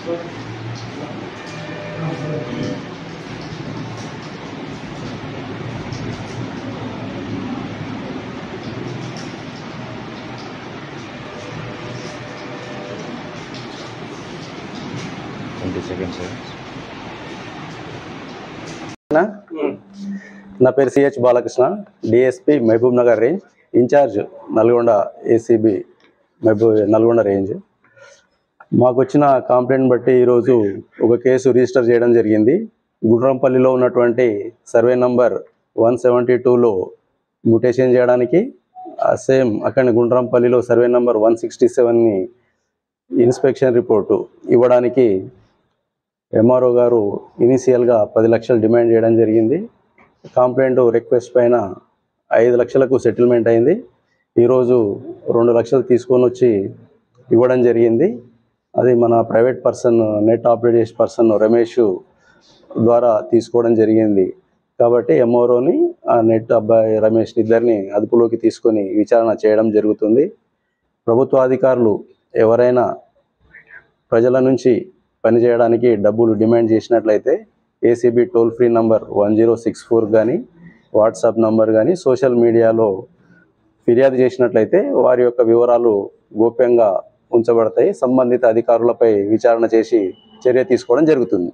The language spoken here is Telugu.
నా పేరు CH Balakrishna, DSP Mahabubnagar range, in charge Nalgonda ACB Nalgonda range. మాకు వచ్చిన కంప్లైంట్ బట్టి ఈరోజు ఒక కేసు రిజిస్టర్ చేయడం జరిగింది. గుండ్రంపల్లిలో ఉన్నటువంటి సర్వే నంబర్ 172లో మ్యూటేషన్ చేయడానికి, సేమ్ అక్కడి గుండ్రంపల్లిలో సర్వే నంబర్ 167ని ఇన్స్పెక్షన్ రిపోర్టు ఇవ్వడానికి ఎంఆర్ఓ గారు ఇనీషియల్గా 10 లక్షలు డిమాండ్ చేయడం జరిగింది. కంప్లైంట్ రిక్వెస్ట్ పైన 5 లక్షలకు సెటిల్మెంట్ అయింది. ఈరోజు 2 లక్షలు తీసుకొని వచ్చి ఇవ్వడం జరిగింది. అది మన ప్రైవేట్ పర్సన్, నెట్ ఆపరేట్ చేసే పర్సన్ రమేష్ ద్వారా తీసుకోవడం జరిగింది. కాబట్టి ఎంఆర్ఓని ఆ నెట్ అబ్బాయి రమేష్ ఇద్దరిని అదుపులోకి తీసుకొని విచారణ చేయడం జరుగుతుంది. ప్రభుత్వ అధికారులు ఎవరైనా ప్రజల నుంచి పనిచేయడానికి డబ్బులు డిమాండ్ చేసినట్లయితే ఏసీబీ టోల్ ఫ్రీ నంబర్ 1064 కానీ, వాట్సాప్ నంబర్ కానీ, సోషల్ మీడియాలో ఫిర్యాదు చేసినట్లయితే వారి యొక్క వివరాలు గోప్యంగా ఉంచబడతాయి. సంబంధిత అధికారులపై విచారణ చేసి చర్య తీసుకోవడం జరుగుతుంది.